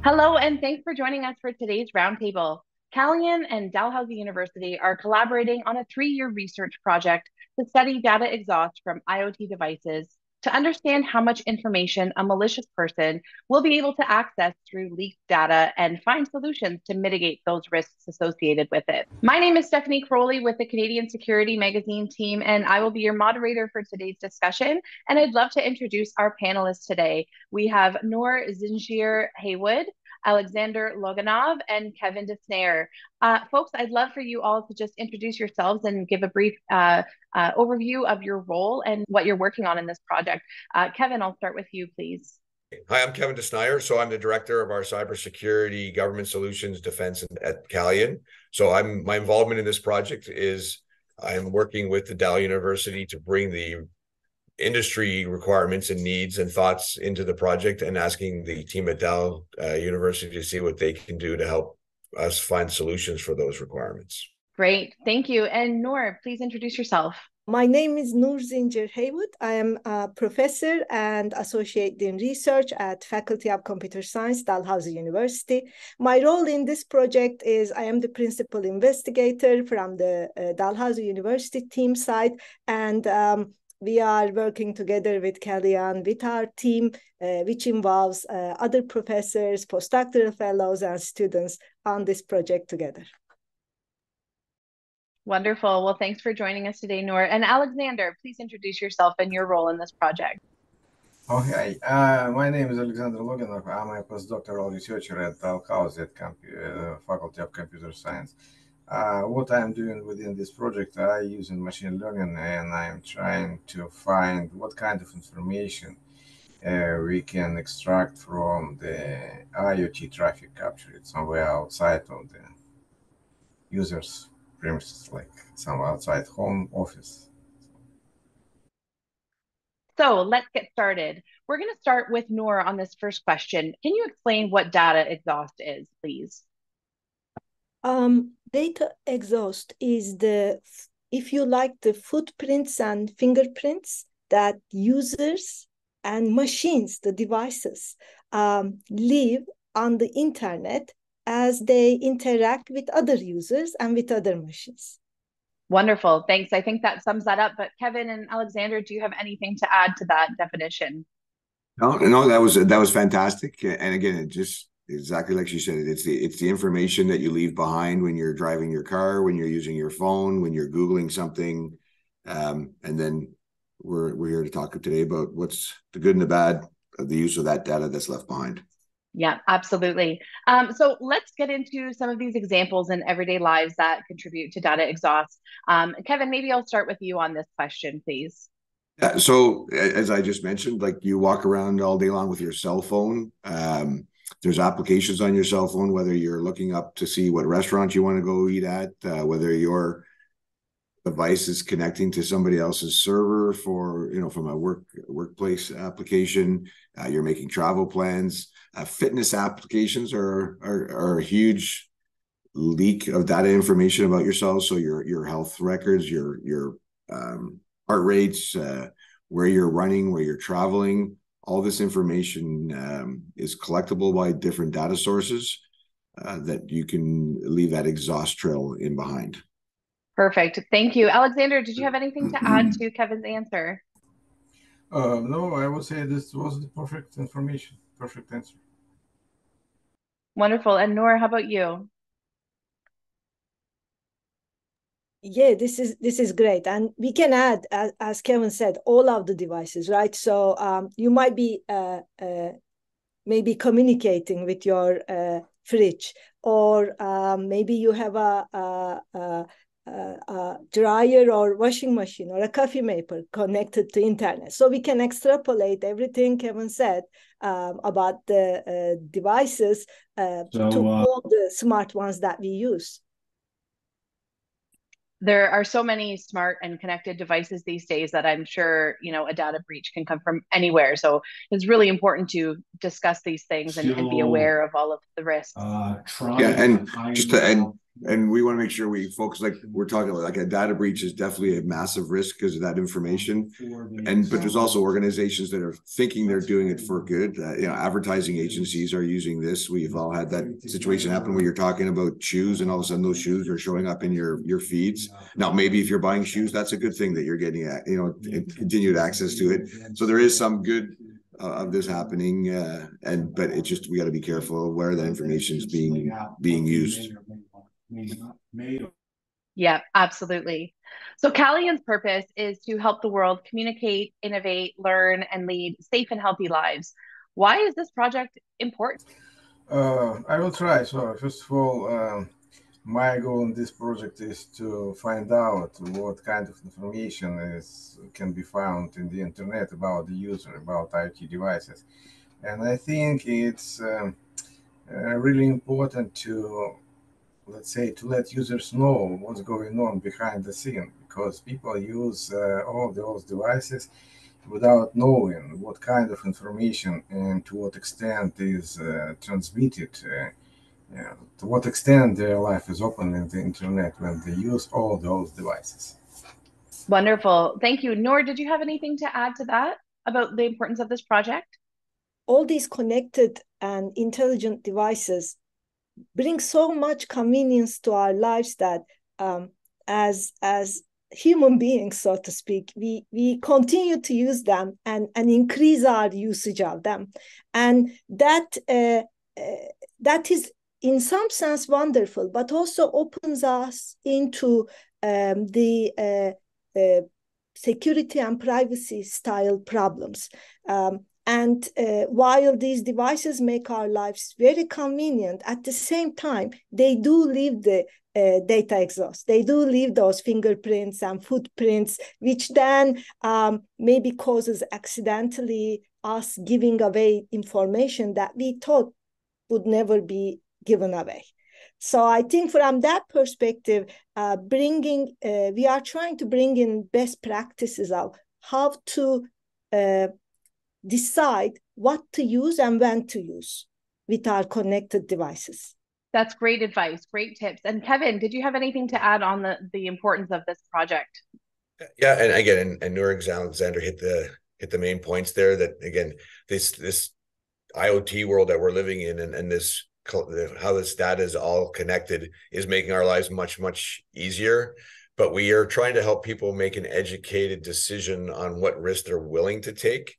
Hello, and thanks for joining us for today's roundtable. Callian and Dalhousie University are collaborating on a 3-year research project to study data exhaust from IoT devices to understand how much information a malicious person will be able to access through leaked data and find solutions to mitigate those risks associated with it. My name is Stephanie Crowley with the Canadian Security Magazine team, and I will be your moderator for today's discussion. And I'd love to introduce our panelists today. We have Noor Zinjir Haywood, Alexander Loganov, and Kevin Desnayer. Folks, I'd love for you all to just introduce yourselves and give a brief overview of your role and what you're working on in this project. Kevin, I'll start with you, please. Hi, I'm Kevin Desnayer. So I'm the director of our cybersecurity government solutions defense at Callian. So my involvement in this project is I'm working with the Dal University to bring the industry requirements and needs and thoughts into the project, and asking the team at Dal University to see what they can do to help us find solutions for those requirements. Great, thank you. And Noor, please introduce yourself. My name is Noor Zinjir Haywood. I am a professor and associate in research at Faculty of Computer Science, Dalhousie University. My role in this project is I am the principal investigator from the Dalhousie University team side, and we are working together with Callian, with our team, which involves other professors, postdoctoral fellows, and students on this project together. Wonderful. Well, thanks for joining us today, Noor. And Alexander, please introduce yourself and your role in this project. Okay, my name is Alexander Loganov. I'm a postdoctoral researcher at Dalhousie at Faculty of Computer Science. What I'm doing within this project, I use machine learning, and I'm trying to find what kind of information we can extract from the IoT traffic captured somewhere outside of the user's premises, like some outside home office. So let's get started. We're going to start with Noor on this first question. Can you explain what data exhaust is, please? Data exhaust is if you like, the footprints and fingerprints that users and machines, the devices, leave on the internet as they interact with other users and with other machines. Wonderful, thanks. I think that sums that up. But Kevin and Alexander, do you have anything to add to that definition? No, that was fantastic. And again, it just exactly like she said, it's the information that you leave behind when you're driving your car, when you're using your phone, when you're Googling something. And then we're here to talk today about what's the good and the bad of the use of that data that's left behind. Yeah, absolutely. So let's get into some of these examples in everyday lives that contribute to data exhaust. Kevin, maybe I'll start with you on this question, please. So as I just mentioned, like you walk around all day long with your cell phone. There's applications on your cell phone, whether you're looking up to see what restaurant you want to go eat at, whether your device is connecting to somebody else's server for, from a workplace application. You're making travel plans. Fitness applications are a huge leak of data information about yourself. So your health records, your heart rates, where you're running, where you're traveling, all this information is collectible by different data sources that you can leave that exhaust trail in behind. Perfect. Thank you. Alexander, did you have anything to add to Kevin's answer? No, I would say this was the perfect information, perfect answer. Wonderful. And Noor, how about you? Yeah, this is great, and we can add, as Kevin said, all of the devices, right? So you might be maybe communicating with your fridge, or maybe you have a dryer or washing machine or a coffee maker connected to internet. So we can extrapolate everything Kevin said about the devices to all the smart ones that we use. There are so many smart and connected devices these days that I'm sure, a data breach can come from anywhere. So it's really important to discuss these things and be aware of all of the risks. Yeah, and just to And we want to make sure we focus, like we're talking about, like a data breach is definitely a massive risk because of that information. But there's also organizations that are thinking they're doing it for good. Advertising agencies are using this. We've all had that situation happen where you're talking about shoes and all of a sudden those shoes are showing up in your feeds. Now, maybe if you're buying shoes, that's a good thing that you're getting continued access to it. So there is some good of this happening, but it's just, we got to be careful where that information is being used. Yeah, absolutely. So Callian's purpose is to help the world communicate, innovate, learn, and lead safe and healthy lives. Why is this project important? I will try. So first of all, my goal in this project is to find out what kind of information can be found in the internet about the user, about IoT devices. And I think it's really important to, let's say, to let users know what's going on behind the scene, because people use all those devices without knowing what kind of information and to what extent is transmitted, to what extent their life is open in the internet when they use all those devices. Wonderful. Thank you. Noor, did you have anything to add to that about the importance of this project? All these connected and intelligent devices bring so much convenience to our lives that as human beings, so to speak, we continue to use them and increase our usage of them. And that is in some sense wonderful, but also opens us into the security and privacy style problems. And while these devices make our lives very convenient, at the same time, they do leave the data exhaust. They do leave those fingerprints and footprints, which then maybe causes accidentally us giving away information that we thought would never be given away. So I think from that perspective, we are trying to bring in best practices of how to decide what to use and when to use with our connected devices. That's great advice, great tips. And Kevin, did you have anything to add on the importance of this project? Yeah, and again, and Noor Alexander hit the main points there. That again, this IoT world that we're living in, and this how this data is all connected is making our lives much easier. But we are trying to help people make an educated decision on what risk they're willing to take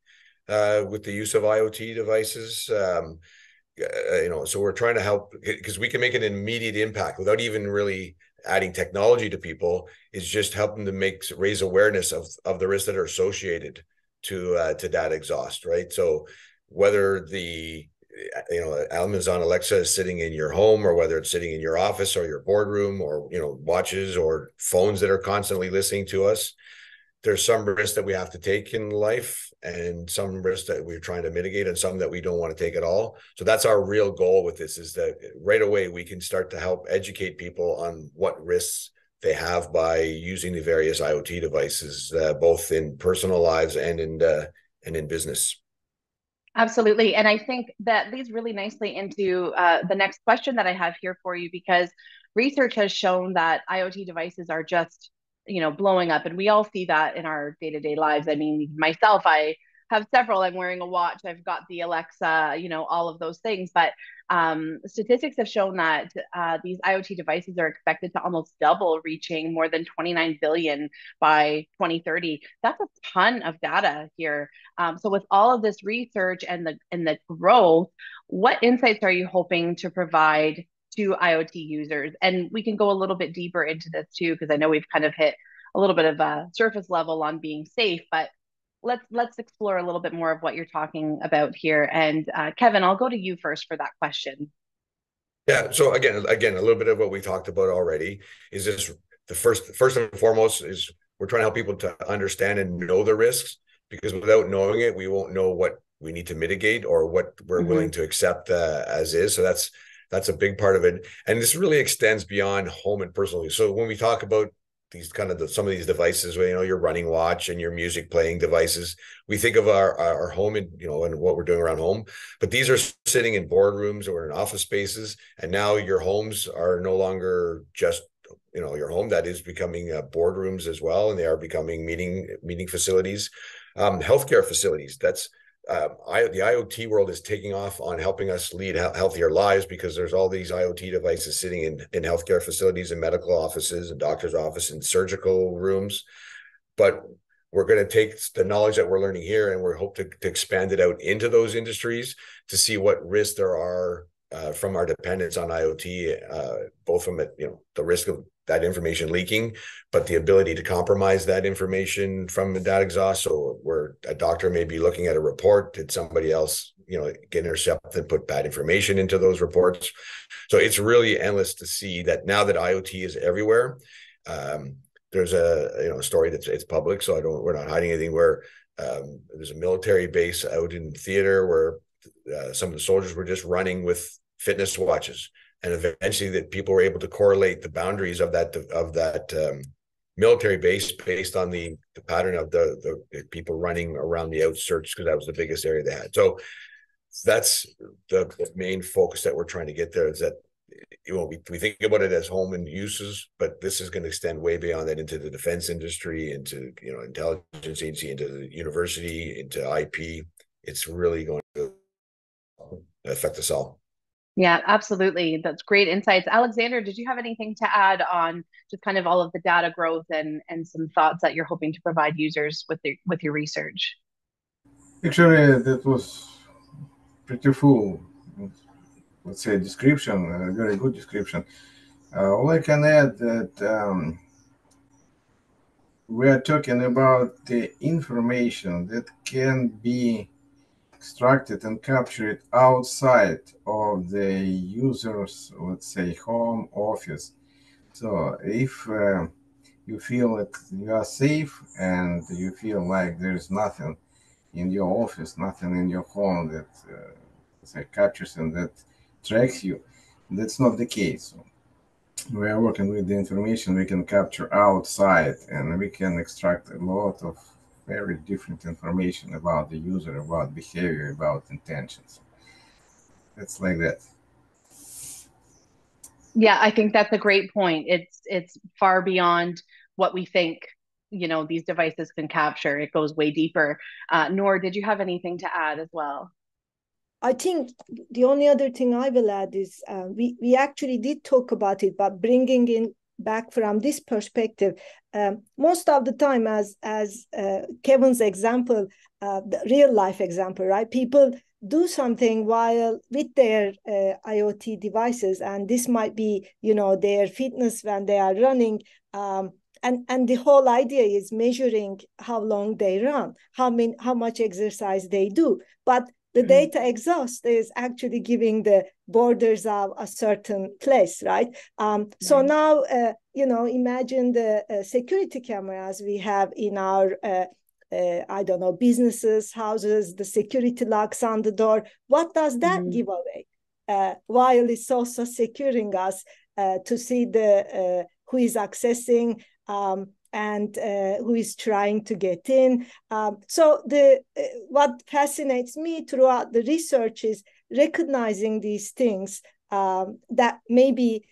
with the use of IoT devices. So we're trying to help, because we can make an immediate impact without even really adding technology to people. Is just helping to raise awareness of the risks that are associated to data exhaust, right? So whether the Amazon Alexa is sitting in your home, or whether it's sitting in your office or your boardroom, or watches or phones that are constantly listening to us, there's some risks that we have to take in life, and some risks that we're trying to mitigate, and some that we don't want to take at all. So that's our real goal with this, is that right away we can start to help educate people on what risks they have by using the various IoT devices, both in personal lives and in business. Absolutely. And I think that leads really nicely into the next question that I have here for you, because research has shown that IoT devices are just, blowing up. And we all see that in our day-to-day lives. I mean, myself, I have several. I'm wearing a watch. I've got the Alexa, all of those things. But statistics have shown that these IoT devices are expected to almost double, reaching more than 29 billion by 2030. That's a ton of data here. So with all of this research and the growth, what insights are you hoping to provide to IoT users? And we can go a little bit deeper into this too, because I know we've kind of hit a little bit of a surface level on being safe, but let's explore a little bit more of what you're talking about here. And Kevin, I'll go to you first for that question. Yeah. So again, a little bit of what we talked about already is this. The first and foremost is we're trying to help people to understand and know the risks, because without knowing it, we won't know what we need to mitigate or what we're willing to accept as is. So that's a big part of it. And this really extends beyond home and personal use. So when we talk about these kind of some of these devices where, you know, your running watch and your music playing devices. We think of our home and, you know, and what we're doing around home, but these are sitting in boardrooms or in office spaces. And now your homes are no longer just, you know, your home. That is becoming boardrooms as well. And they are becoming meeting facilities, healthcare facilities. That's, the IoT world is taking off on helping us lead healthier lives, because there's all these IoT devices sitting in healthcare facilities and medical offices and doctor's office and surgical rooms. But we're going to take the knowledge that we're learning here, and we hope to expand it out into those industries to see what risks there are from our dependence on IoT, both from it, you know, the risk of that information leaking, but the ability to compromise that information from the data exhaust. So where a doctor may be looking at a report, did somebody else, you know, get intercepted and put bad information into those reports? So it's really endless to see that now that IoT is everywhere. There's a story that's it's public, so we're not hiding anything, where there's a military base out in theater where some of the soldiers were just running with fitness watches, and eventually that people were able to correlate the boundaries of that military base based on the pattern of the people running around the outskirts, because that was the biggest area they had. So that's the main focus that we're trying to get there, is that, you know, we think about it as home and uses, but this is going to extend way beyond that into the defense industry, into, you know, intelligence agency, into the university, into IP. It's really going to affect us all. Yeah, absolutely. That's great insights. Alexander, did you have anything to add on just kind of all of the data growth and some thoughts that you're hoping to provide users with your research? Actually, that was pretty full, let's say, description, a very good description. All I can add that we are talking about the information that can be extracted and captured outside of the user's, let's say, home office. So if you feel that you are safe and you feel like there's nothing in your office, nothing in your home that say captures and that tracks you, that's not the case. So we are working with the information we can capture outside, and we can extract a lot of very different information about the user, about behavior, about intentions. It's like that. Yeah, I think that's a great point. It's far beyond what we think, you know, these devices can capture. It goes way deeper. Noor, did you have anything to add as well? I think the only other thing I will add is we actually did talk about it, but bringing in back from this perspective, most of the time, as Kevin's example, the real life example, right? People do something while with their IoT devices, and this might be, you know, their fitness when they are running. And the whole idea is measuring how long they run, how much exercise they do, but the data exhaust is actually giving the borders of a certain place, right? So now, you know, imagine the security cameras we have in our, I don't know, businesses, houses, the security locks on the door. What does that give away? While it's also securing us to see the who is accessing and who is trying to get in. So what fascinates me throughout the research is recognizing these things that maybe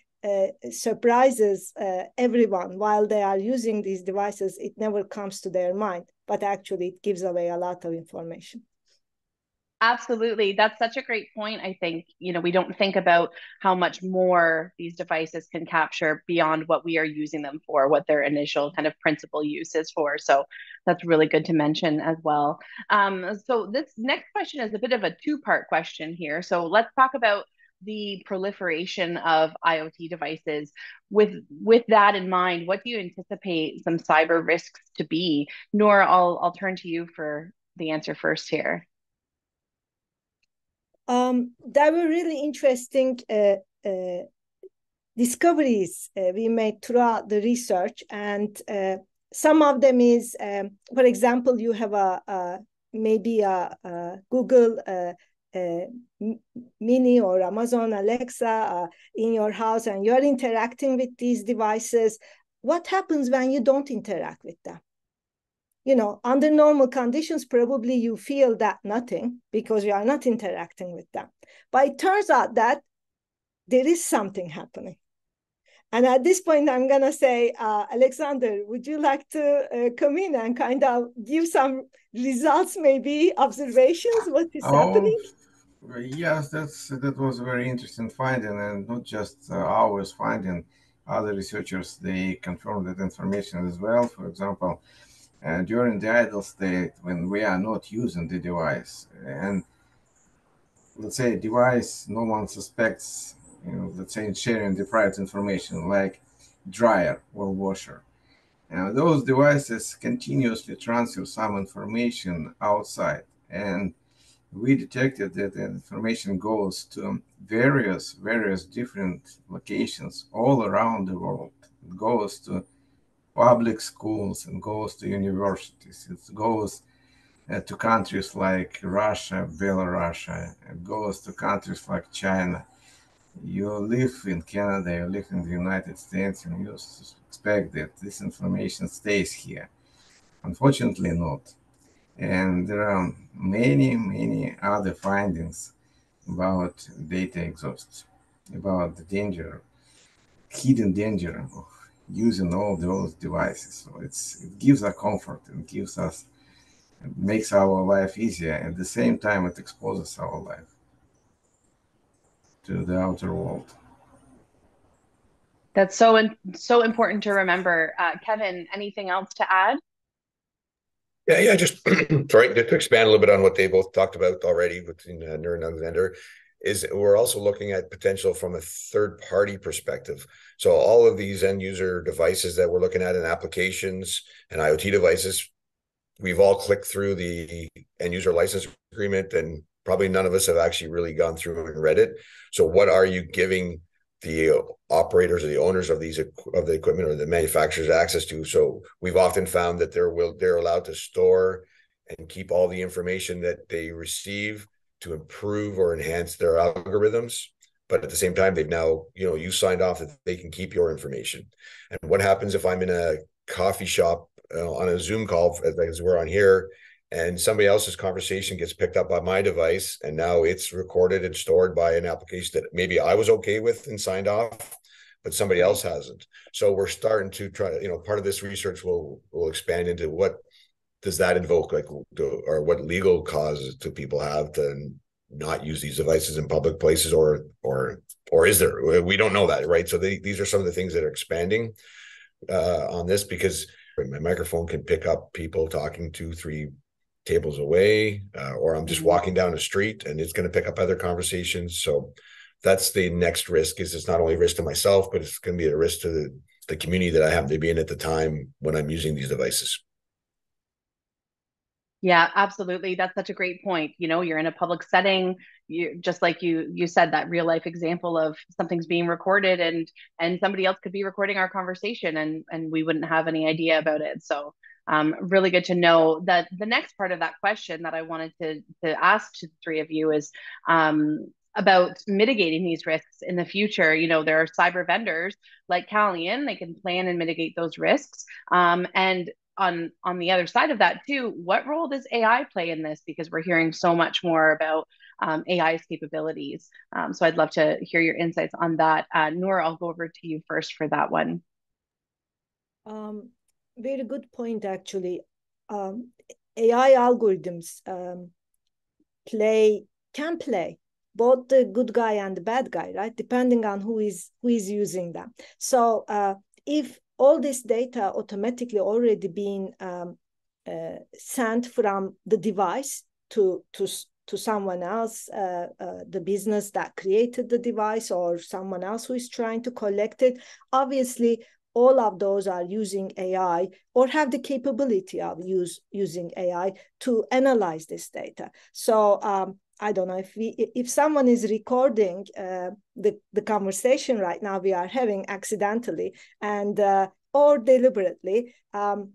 surprises everyone while they are using these devices. It never comes to their mind, but actually it gives away a lot of information. Absolutely. That's such a great point. I think, you know, we don't think about how much more these devices can capture beyond what we are using them for, what their initial kind of principal use is for. So that's really good to mention as well. So this next question is a bit of a two-part question here. So let's talk about the proliferation of IoT devices. With that in mind, what do you anticipate some cyber risks to be? Noor, I'll turn to you for the answer first here. There were really interesting discoveries we made throughout the research, and some of them is, for example, you have maybe a Google Mini or Amazon Alexa in your house, and you're interacting with these devices. what happens when you don't interact with them? You know, under normal conditions, probably you feel that nothing because you are not interacting with them. But it turns out that there is something happening. And at this point, I'm going to say, Alexander, would you like to come in and kind of give some results, maybe observations, what is happening? Yes, that was a very interesting finding, and not just ours finding. Other researchers, they confirmed that information as well. For example, during the idle state, when we are not using the device, and let's say a device no one suspects, let's say sharing the private information like dryer or washer. Those devices continuously transfer some information outside, and we detected that the information goes to various different locations all around the world. It goes to public schools and goes to universities. It goes to countries like Russia, Belarus. It goes to countries like China. You live in Canada, you live in the United States, and you expect that this information stays here. Unfortunately, not. And there are many other findings about data exhaust, about the danger, hidden danger of using all those devices. So it gives us comfort and it makes our life easier. At the same time, it exposes our life to the outer world. That's so important to remember. Kevin, anything else to add? Yeah, just sorry to expand a little bit on what they both talked about already between Nur and Alexander, is we're also looking at potential from a third party perspective. So all of these end user devices that we're looking at in applications and IoT devices, we've all clicked through the end user license agreement, and probably none of us have actually really gone through and read it. So what are you giving the operators or the owners of the equipment or the manufacturers access to? So we've often found that they're allowed to store and keep all the information that they receive to improve or enhance their algorithms. But at the same time, they've now, you signed off that they can keep your information. And what happens if I'm in a coffee shop on a Zoom call, as we're on here, and somebody else's conversation gets picked up by my device, and now it's recorded and stored by an application that maybe I was okay with and signed off, but somebody else hasn't. So we're starting to try, part of this research will expand into what does that invoke, like, or what legal causes do people have to not use these devices in public places, or is there? We don't know that, right? So these are some of the things that are expanding on this, because my microphone can pick up people talking 2-3 tables away, or I'm just walking down the street and it's going to pick up other conversations. So that's the next risk. Is it's not only a risk to myself, but it's going to be a risk to the community that I happen to be in at the time when I'm using these devices. Yeah, absolutely. That's such a great point. You're in a public setting. You just like you said, that real life example of something's being recorded, and somebody else could be recording our conversation, and we wouldn't have any idea about it. So really good to know. That the next part of that question that I wanted to ask to the three of you is about mitigating these risks in the future. There are cyber vendors like Callian. They can plan and mitigate those risks. And on the other side of that too, what role does AI play in this? Because we're hearing so much more about AI's capabilities. So I'd love to hear your insights on that. Noor, I'll go over to you first for that one. Very good point, actually. AI algorithms can play both the good guy and the bad guy, right? Depending on who is using them. So if all this data automatically already being sent from the device to someone else, the business that created the device, or someone else who is trying to collect it, obviously all of those are using AI or have the capability of using AI to analyze this data. So I don't know if someone is recording the conversation right now we are having accidentally and or deliberately, the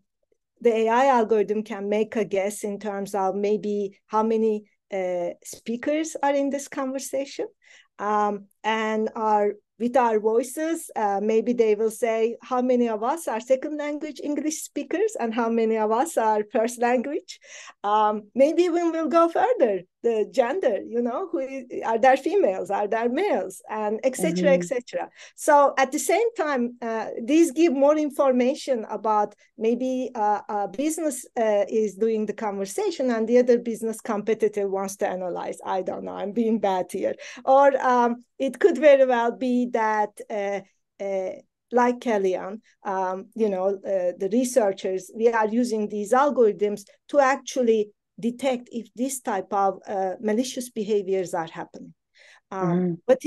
AI algorithm can make a guess in terms of maybe how many speakers are in this conversation, and are with our voices. Maybe they will say how many of us are second language English speakers and how many of us are first language. Maybe even we'll go further, the gender, are there females, are there males, and etc., etc. So at the same time, these give more information about maybe a business is doing the conversation and the other business competitor wants to analyze. I don't know, I'm being bad here. Or it could very well be that like Kellyanne, the researchers, we are using these algorithms to actually detect if this type of malicious behaviors are happening. What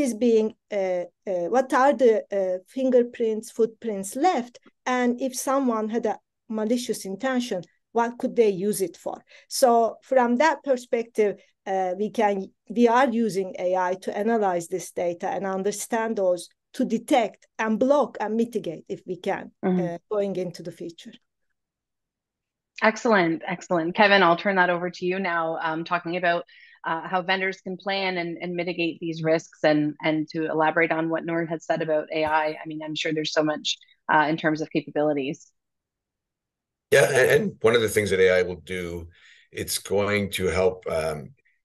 are the fingerprints, footprints left, and if someone had a malicious intention, what could they use it for? So from that perspective, we are using AI to analyze this data and understand those, to detect and block and mitigate if we can, going into the future. Excellent, excellent. Kevin, I'll turn that over to you now, talking about how vendors can plan and mitigate these risks, and to elaborate on what Noor has said about AI. I mean, I'm sure there's so much in terms of capabilities. Yeah, and one of the things that AI will do, it's going to help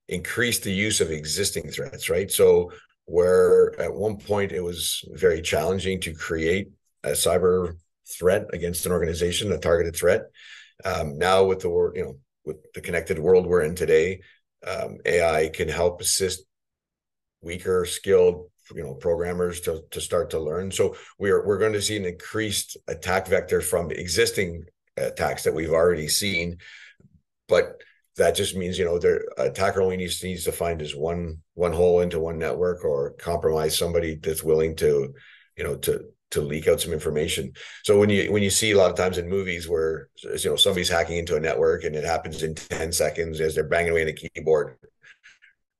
increase the use of existing threats, right? So where at one point it was very challenging to create a cyber threat against an organization, a targeted threat. Now with with the connected world we're in today, AI can help assist weaker skilled programmers to start to learn. So we're going to see an increased attack vector from existing attacks that we've already seen, but that just means their attacker only needs to find is one hole into one network, or compromise somebody that's willing to leak out some information. So when you see a lot of times in movies where somebody's hacking into a network and it happens in 10 seconds as they're banging away on a keyboard,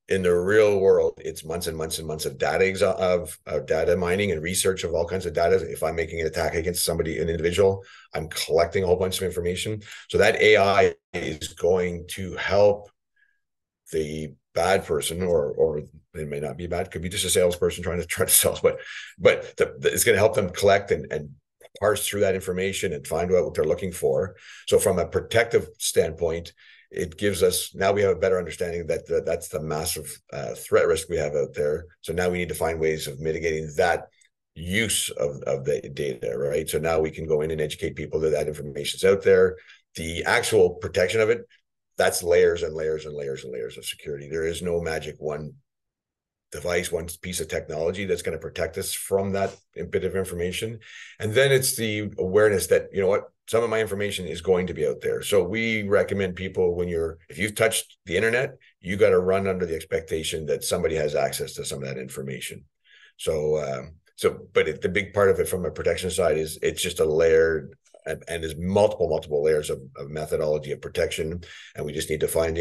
in the real world, it's months and months and months of data mining and research of all kinds of data. If I'm making an attack against an individual, I'm collecting a whole bunch of information. So that AI is going to help the bad person, or it may not be bad, could be just a salesperson trying to sell, but it's going to help them collect and parse through that information and find out what they're looking for. So from a protective standpoint, it gives us, now we have a better understanding that that's the massive threat risk we have out there. So now we need to find ways of mitigating that use of the data, right? So now we can go in and educate people that information's out there. The actual protection of it, that's layers and layers and layers and layers of security. There is no magic one device, one piece of technology that's going to protect us from that bit of information. And then it's the awareness that, some of my information is going to be out there. So we recommend people, if you've touched the internet, you got to run under the expectation that somebody has access to some of that information. But the big part of it from a protection side is it's just a layered and there's multiple layers of methodology of protection. And we just need to find,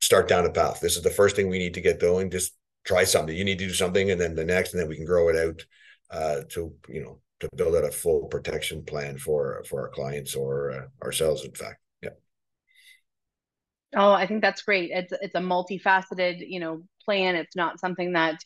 start down a path. This is the first thing we need to get going. Just try something. You need to do something, and then the next, and then we can grow it out to build out a full protection plan for our clients or ourselves, in fact. Yeah. Oh, I think that's great. It's a multifaceted, plan. It's not something that,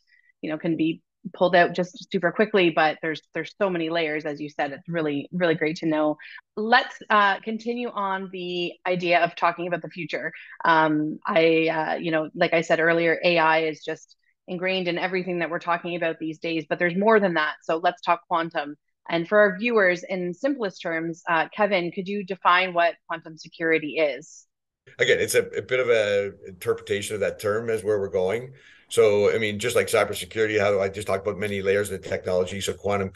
can be pulled out just super quickly, but there's so many layers, as you said. It's really, really great to know. Let's continue on the idea of talking about the future. Like I said earlier, AI is just ingrained in everything that we're talking about these days, but there's more than that. So let's talk quantum. And for our viewers, in simplest terms, Kevin, could you define what quantum security is? Again, it's a bit of an interpretation of that term as where we're going. So, I mean, just like cybersecurity, how I just talked about many layers of the technology. So quantum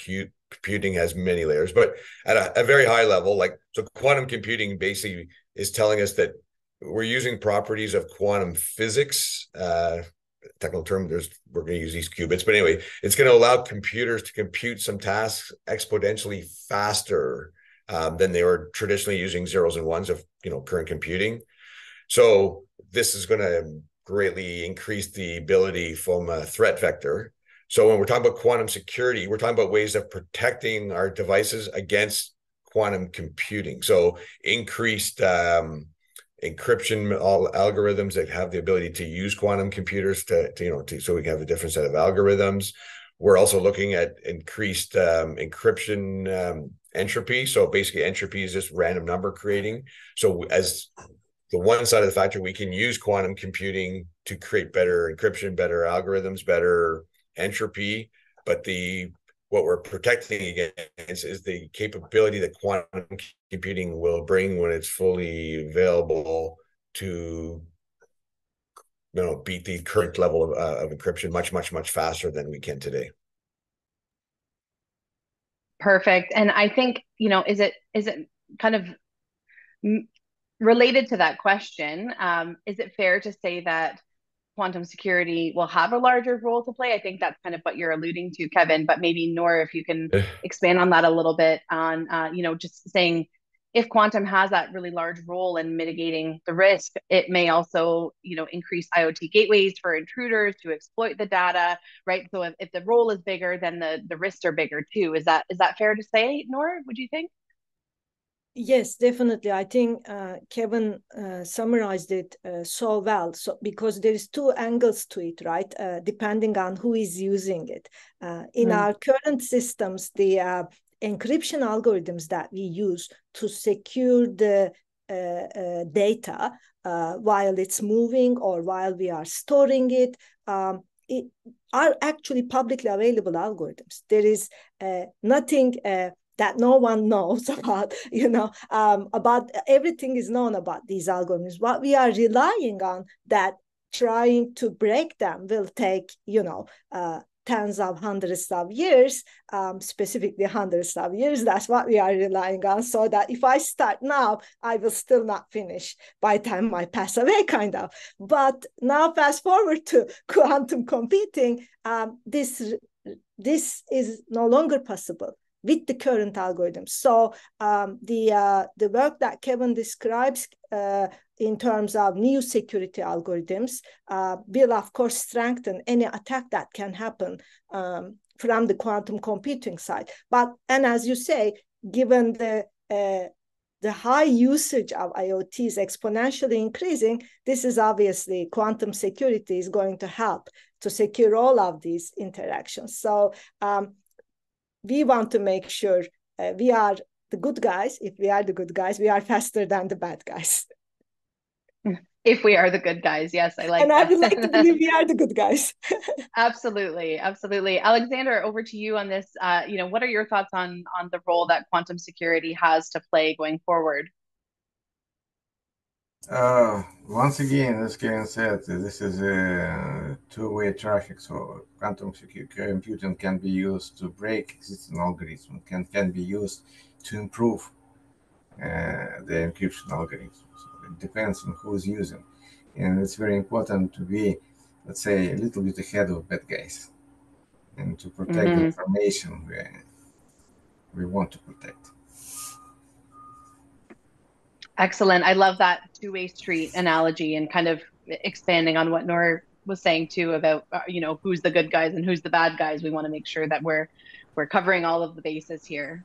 computing has many layers, but at a very high level, so quantum computing basically is telling us that we're using properties of quantum physics. Technical term, we're going to use these qubits, but anyway, it's going to allow computers to compute some tasks exponentially faster than they were traditionally using zeros and ones of current computing. So this is going to greatly increase the ability from a threat vector. So when we're talking about quantum security, we're talking about ways of protecting our devices against quantum computing. So increased encryption algorithms that have the ability to use quantum computers so we can have a different set of algorithms. we're also looking at increased encryption entropy. So basically entropy is just random number creating. So as the one side of the factor, we can use quantum computing to create better encryption, better algorithms, better entropy. But what we're protecting against is the capability that quantum computing will bring when it's fully available to beat the current level of encryption much faster than we can today. Perfect. And I think, is it kind of related to that question? Is it fair to say that quantum security will have a larger role to play? I think that's kind of what you're alluding to, Kevin, but maybe Noor, if you can expand on that a little bit on, just saying if quantum has that really large role in mitigating the risk, it may also, increase IoT gateways for intruders to exploit the data, right? So if the role is bigger, then the risks are bigger too. Is that fair to say, Noor? Would you think? Yes, definitely. I think Kevin summarized it so well. So because there is two angles to it, right? Depending on who is using it. In our current systems, the encryption algorithms that we use to secure the data while it's moving or while we are storing it, are actually publicly available algorithms. There is nothing that no one knows about, about everything is known about these algorithms. What we are relying on, that trying to break them will take, tens of hundreds of years, specifically hundreds of years. That's what we are relying on. So that if I start now, I will still not finish by the time I pass away, kind of. But now fast forward to quantum computing, this is no longer possible with the current algorithms. So the work that Kevin describes in terms of new security algorithms will, of course, strengthen any attack that can happen from the quantum computing side. And as you say, given the high usage of IoT is exponentially increasing, this is obviously quantum security is going to help to secure all of these interactions. So we want to make sure we are the good guys. If we are the good guys, we are faster than the bad guys. If we are the good guys, yes, I like and that. I would like to believe we are the good guys. Absolutely. Alexander, over to you on this. What are your thoughts on the role that quantum security has to play going forward? Once again, as Kevin said, this is a two-way traffic. So quantum computing can be used to break existing algorithms, can be used to improve the encryption algorithms. So it depends on who's using. And it's very important to be, let's say, a little bit ahead of bad guys and to protect the information we want to protect. Excellent. I love that two-way street analogy and kind of expanding on what Noor was saying too about, who's the good guys and who's the bad guys. We want to make sure that we're covering all of the bases here.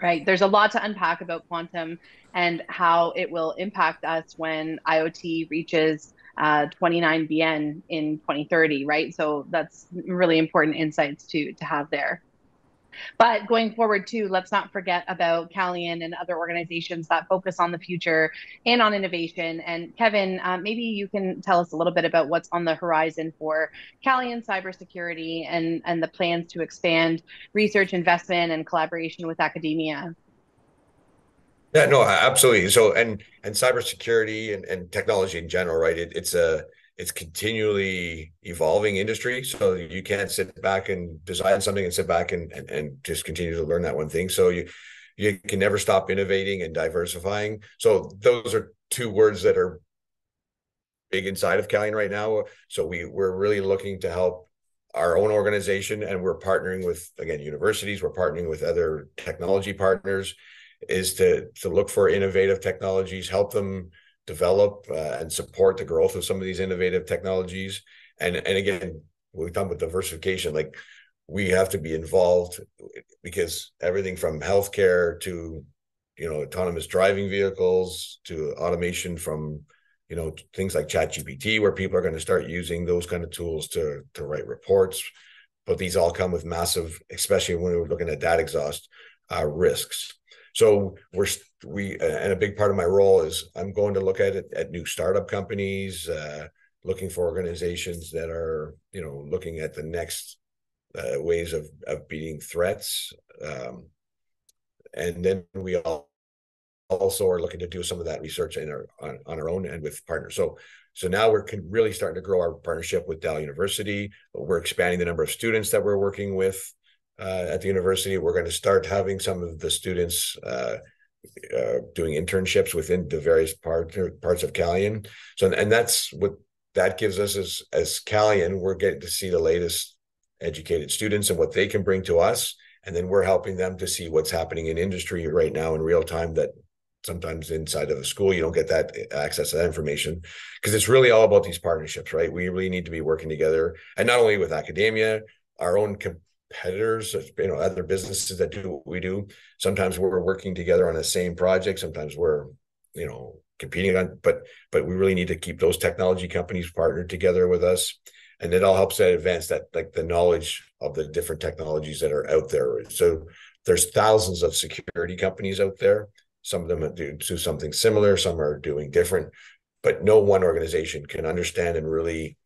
Right. There's a lot to unpack about quantum and how it will impact us when IoT reaches 29 BN in 2030, right? So that's really important insights to have there. But going forward too, let's not forget about Calian and other organizations that focus on the future and on innovation. And Kevin, maybe you can tell us a little bit about what's on the horizon for Calian cybersecurity and the plans to expand research, investment, and collaboration with academia. Yeah, no, absolutely. So and cybersecurity and technology in general, right? It's continually evolving industry. So you can't sit back and design something and sit back and just continue to learn that one thing. So you can never stop innovating and diversifying. So those are two words that are big inside of Calian right now. So we're really looking to help our own organization, and we're partnering with, again, universities, we're partnering with other technology partners, is to look for innovative technologies, help them develop and support the growth of some of these innovative technologies. And again, we've done with diversification, like we have to be involved because everything from healthcare to, autonomous driving vehicles to automation from, things like ChatGPT, where people are going to start using those kind of tools to write reports. but these all come with massive, especially when we're looking at data exhaust risks. So and a big part of my role is I'm going to look at new startup companies, looking for organizations that are, looking at the next ways of beating threats. And then we also are looking to do some of that research on our own and with partners. So now we're really starting to grow our partnership with Dal University. We're expanding the number of students that we're working with at the university. We're going to start having some of the students doing internships within the various parts of Calian. So, and that's what that gives us as Calian. We're getting to see the latest educated students and what they can bring to us. And then we're helping them to see what's happening in industry right now in real time, that sometimes inside of a school, you don't get that access to that information, because it's really all about these partnerships, right? We really need to be working together, and not only with academia, our own competitors, other businesses that do what we do. Sometimes we're working together on the same project. Sometimes we're, competing on, but we really need to keep those technology companies partnered together with us. And it all helps to advance that, like the knowledge of the different technologies that are out there. So there's thousands of security companies out there. Some of them do something similar, some are doing different, but no one organization can understand and really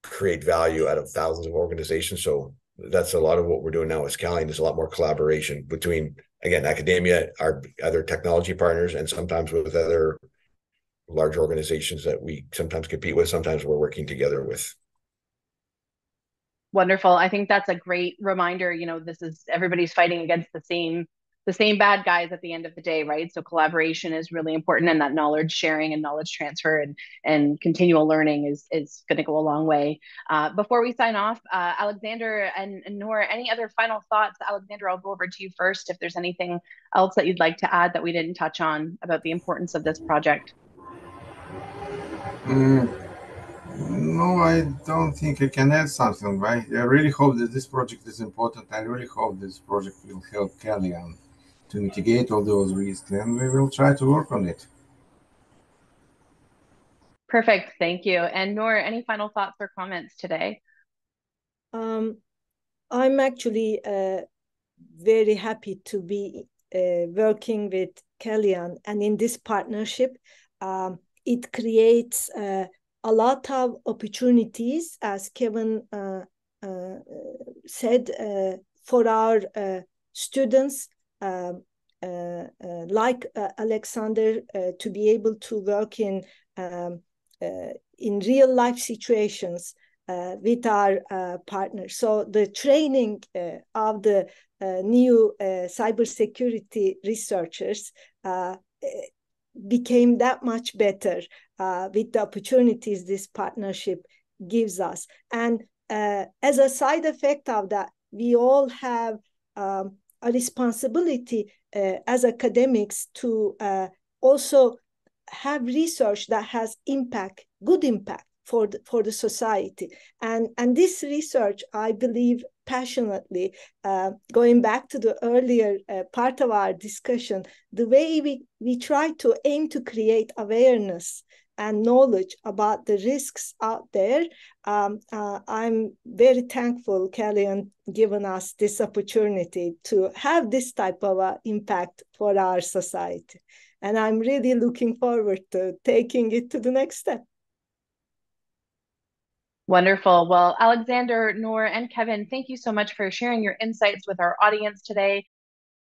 create value out of thousands of organizations. So that's a lot of what we're doing now as Calian. There's a lot more collaboration between, again, academia, our other technology partners, and sometimes with other large organizations that we sometimes compete with, sometimes we're working together with. Wonderful. I think that's a great reminder. This is everybody's fighting against the same bad guys at the end of the day, right? So collaboration is really important, and that knowledge sharing and knowledge transfer and continual learning is going to go a long way. Before we sign off, Alexander and Noor, any other final thoughts? Alexander, I'll go over to you first if there's anything else that you'd like to add that we didn't touch on about the importance of this project. No, I don't think I can add something. I really hope that this project is important. I really hope this project will help Calian to mitigate all those risks, and we will try to work on it. Perfect. Thank you. And Noor, any final thoughts or comments today? I'm actually very happy to be working with Calian, and in this partnership, it creates a lot of opportunities, as Kevin said, for our students like Alexander to be able to work in real life situations with our partners. So the training of the new cybersecurity researchers became that much better with the opportunities this partnership gives us. And as a side effect of that, we all have a responsibility as academics to also have research that has impact, good impact for the society. And this research, I believe passionately, going back to the earlier part of our discussion, the way we try to aim to create awareness and knowledge about the risks out there. I'm very thankful Calian given us this opportunity to have this type of impact for our society. And I'm really looking forward to taking it to the next step. Wonderful. Well, Alexander, Noor, and Kevin, thank you so much for sharing your insights with our audience today.